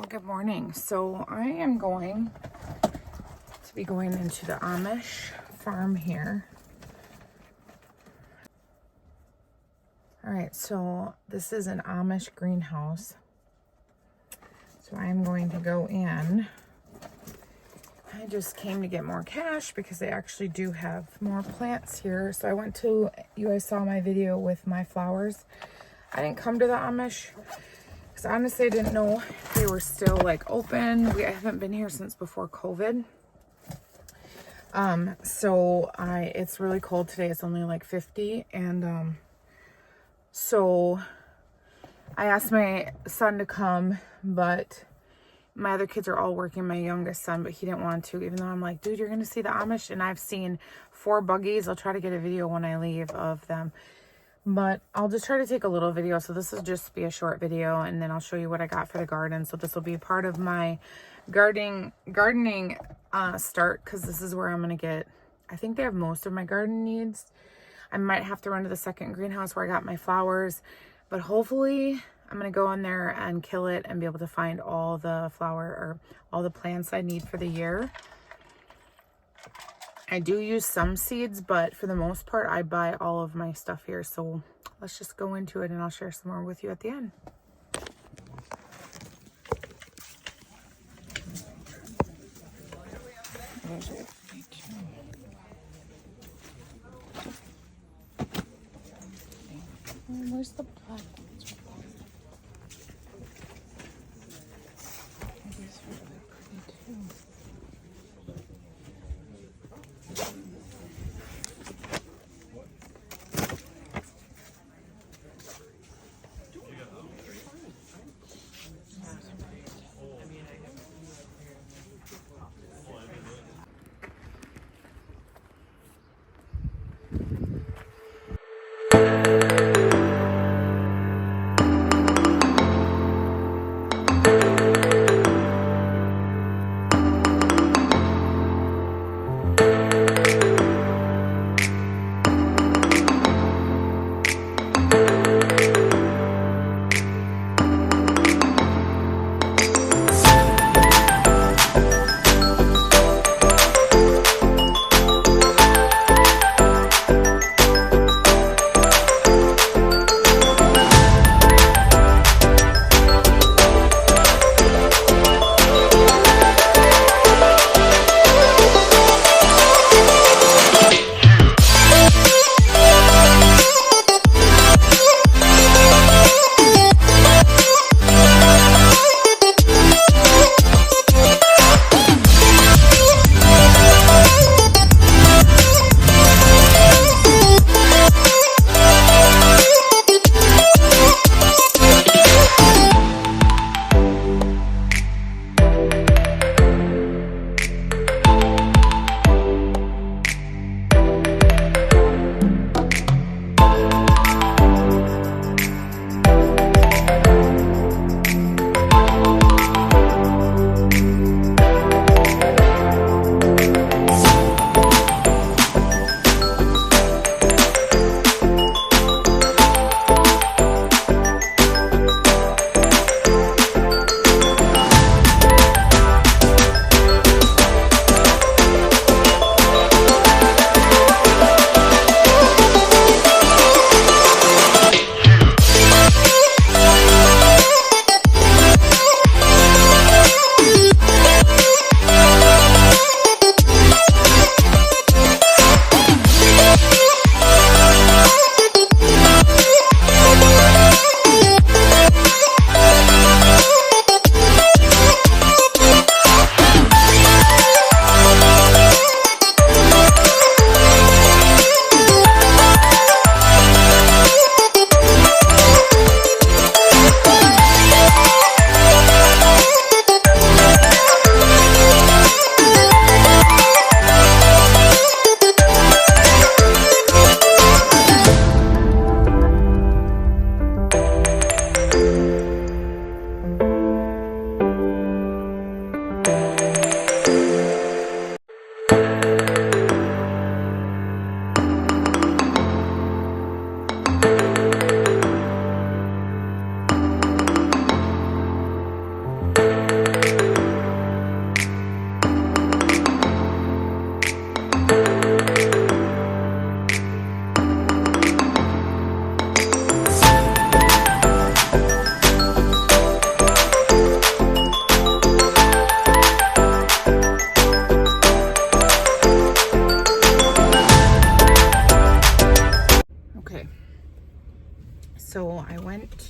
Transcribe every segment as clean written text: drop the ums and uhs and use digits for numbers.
Well, good morning. So I am going to be going into the Amish farm here. All right, so this is an Amish greenhouse. So I'm going to go in. I just came to get more cash because they actually do have more plants here. So I went to, you guys saw my video with my flowers. I didn't come to the Amish because honestly I didn't know if they were still like open. I haven't been here since before COVID. It's really cold today. It's only like 50 and so I asked my son to come, but my other kids are all working, my youngest son, but he didn't want to, even though I'm like, dude, you're going to see the Amish. And I've seen 4 buggies. I'll try to get a video when I leave of them, but I'll just try to take a little video. So this will just be a short video and then I'll show you what I got for the garden. So this will be part of my gardening start, because this is where I'm going to get, I think they have most of my garden needs. I might have to run to the second greenhouse where I got my flowers, but hopefully I'm going to go in there and kill it and be able to find all the all the plants I need for the year. I do use some seeds, but for the most part, I buy all of my stuff here. So let's just go into it and I'll share some more with you at the end. Where's the black ones? These are really pretty too.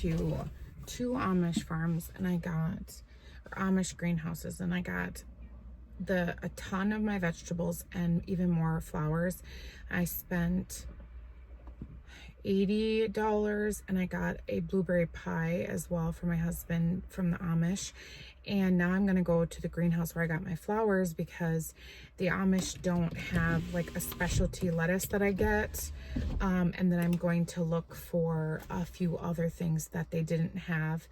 to 2 Amish farms and I got, or Amish greenhouses, and I got a ton of my vegetables and even more flowers. I spent $80 and I got a blueberry pie as well for my husband from the Amish. And now I'm gonna go to the greenhouse where I got my flowers because the Amish don't have like a specialty lettuce that I get. And then I'm going to look for a few other things that they didn't have.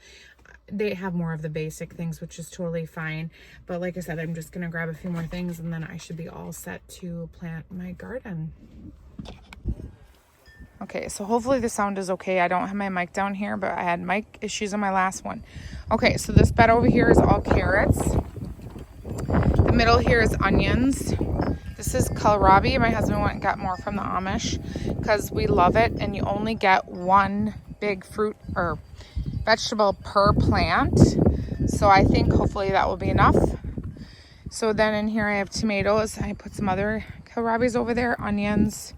They have more of the basic things, which is totally fine. But like I said, I'm just gonna grab a few more things and then I should be all set to plant my garden. Okay, so hopefully the sound is okay. I don't have my mic down here, but I had mic issues on my last one. Okay, so this bed over here is all carrots. The middle here is onions. This is kohlrabi. My husband went and got more from the Amish because we love it, and you only get one big fruit or vegetable per plant. So I think hopefully that will be enough. So then in here I have tomatoes. I put some other kohlrabis over there, onions.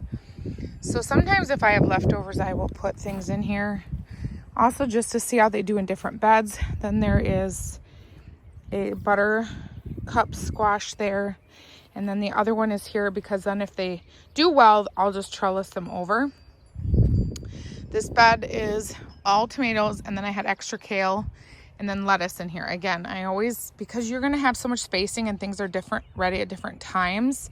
So sometimes if I have leftovers, I will put things in here. Also just to see how they do in different beds. Then there is a buttercup squash there. And then the other one is here because then if they do well, I'll just trellis them over. This bed is all tomatoes, and then I had extra kale and then lettuce in here. Again, I always, because you're gonna have so much spacing and things are different, ready at different times,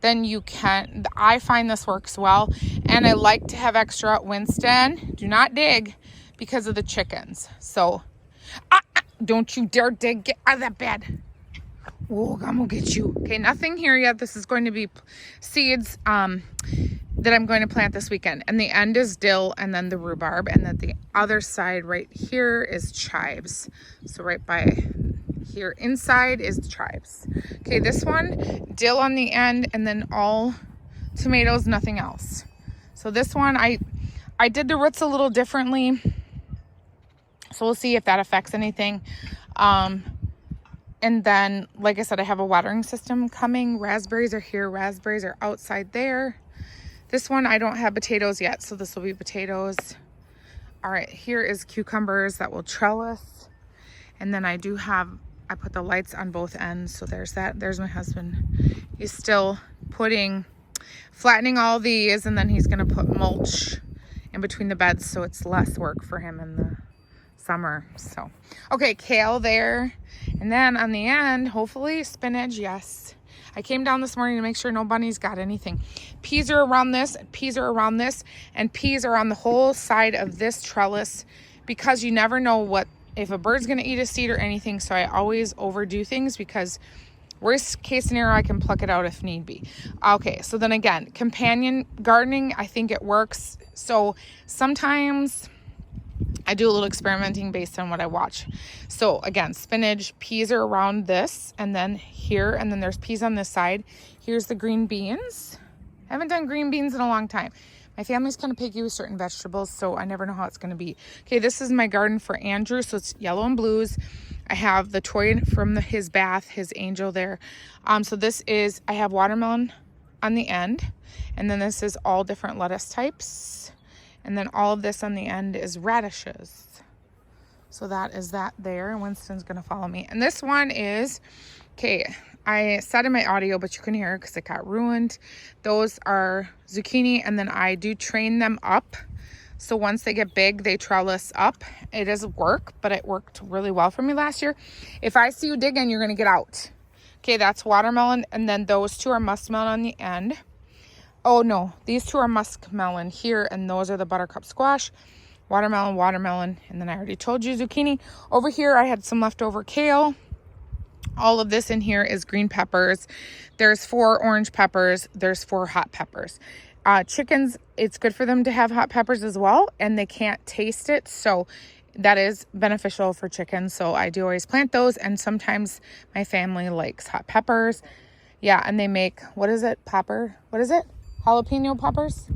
then you can, I find this works well. And I like to have extra. Winston, do not dig because of the chickens. So, don't you dare dig, get out of that bed. Oh, I'm gonna get you. Okay, nothing here yet. This is going to be seeds that I'm going to plant this weekend. And the end is dill and then the rhubarb. And then the other side right here is chives. So right by here inside is the chives. Okay, this one, dill on the end and then all tomatoes, nothing else. So this one, I did the roots a little differently. So we'll see if that affects anything. And then, like I said, I have a watering system coming. Raspberries are here. Raspberries are outside there. This one, I don't have potatoes yet, so this will be potatoes. All right, here is cucumbers that will trellis. And then I put the lights on both ends. So there's that. There's my husband. He's still flattening all these, and then he's gonna put mulch in between the beds so it's less work for him in the summer. So, okay, kale there. And then on the end, hopefully spinach, yes. I came down this morning to make sure no bunnies got anything. Peas are around this, peas are around this, and peas are on the whole side of this trellis because you never know if a bird's gonna eat a seed or anything. So I always overdo things because worst case scenario, I can pluck it out if need be. Okay, so then again, companion gardening, I think it works. So sometimes I do a little experimenting based on what I watch. So again, spinach, peas are around this, and then here, and then there's peas on this side. Here's the green beans. I haven't done green beans in a long time. My family's kind of picky with certain vegetables, so I never know how it's going to be. Okay, this is my garden for Andrew, so it's yellow and blues. I have the toy from his bath, his angel there. So this is, I have watermelon on the end, and then this is all different lettuce types. And then all of this on the end is radishes. So that is that there. Winston's going to follow me. And this one is, okay, I said in my audio, but you couldn't hear it because it got ruined. Those are zucchini, and then I do train them up. So once they get big, they trellis up. It does work, but it worked really well for me last year. If I see you digging, you're going to get out. Okay, that's watermelon. And then those two are muskmelon on the end. Oh no, these two are muskmelon here, and those are the buttercup squash. Watermelon, and then I already told you zucchini. Over here, I had some leftover kale. All of this in here is green peppers. There's 4 orange peppers. There's 4 hot peppers. Chickens, it's good for them to have hot peppers as well, and they can't taste it, so that is beneficial for chickens. So I do always plant those, and sometimes my family likes hot peppers. Yeah, and they make, what is it? Jalapeno peppers.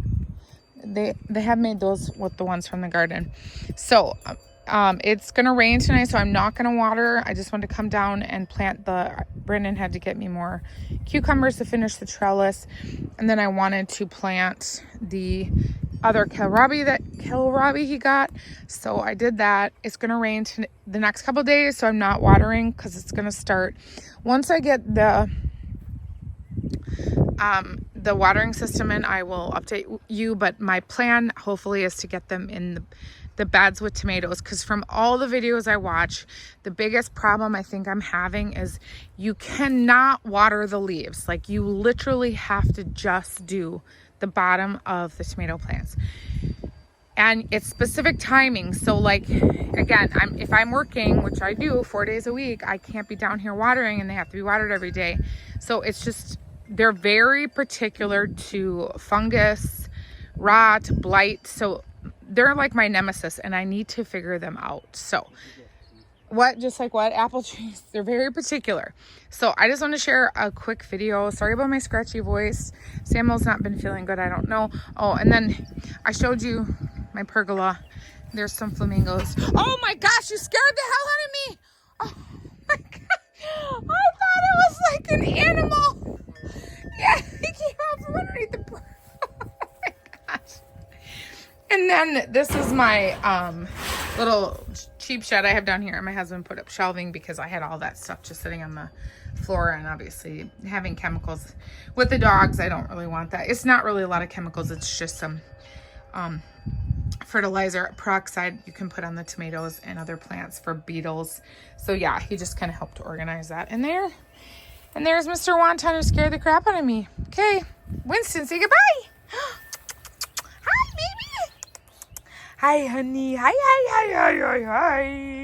They have made those with the ones from the garden. So it's gonna rain tonight, so I'm not gonna water. I just wanted to come down and plant Brandon had to get me more cucumbers to finish the trellis, and then I wanted to plant the other kohlrabi he got. So I did that. It's going to rain the next couple days, so I'm not watering because it's going to start. Once I get the watering system in, I will update you, but my plan hopefully is to get them in the beds with tomatoes, because from all the videos I watch, the biggest problem I think I'm having is you cannot water the leaves. Like, you literally have to just do the bottom of the tomato plants, and it's specific timing. So like, again, if I'm working, which I do 4 days a week, I can't be down here watering, and they have to be watered every day. So it's just, they're very particular to fungus, rot, blight. So they're like my nemesis, and I need to figure them out. So what, just like what? Apple trees, they're very particular. So I just want to share a quick video. Sorry about my scratchy voice. Samuel's not been feeling good. I don't know. Oh, and then I showed you my pergola. There's some flamingos. Oh my gosh, you scared the hell out of me. Oh my God. I thought it was like an animal. Yeah, he came out from underneath the oh my gosh. And then this is my little cheap shed I have down here. My husband put up shelving because I had all that stuff just sitting on the floor, and obviously having chemicals with the dogs, I don't really want that. It's not really a lot of chemicals. It's just some fertilizer peroxide you can put on the tomatoes and other plants for beetles. So yeah, he just kind of helped to organize that in there. And there's Mr. Wonton, who scared the crap out of me. Okay, Winston, say goodbye. Hi, baby. Hi, honey. Hi, hi, hi, hi, hi, hi.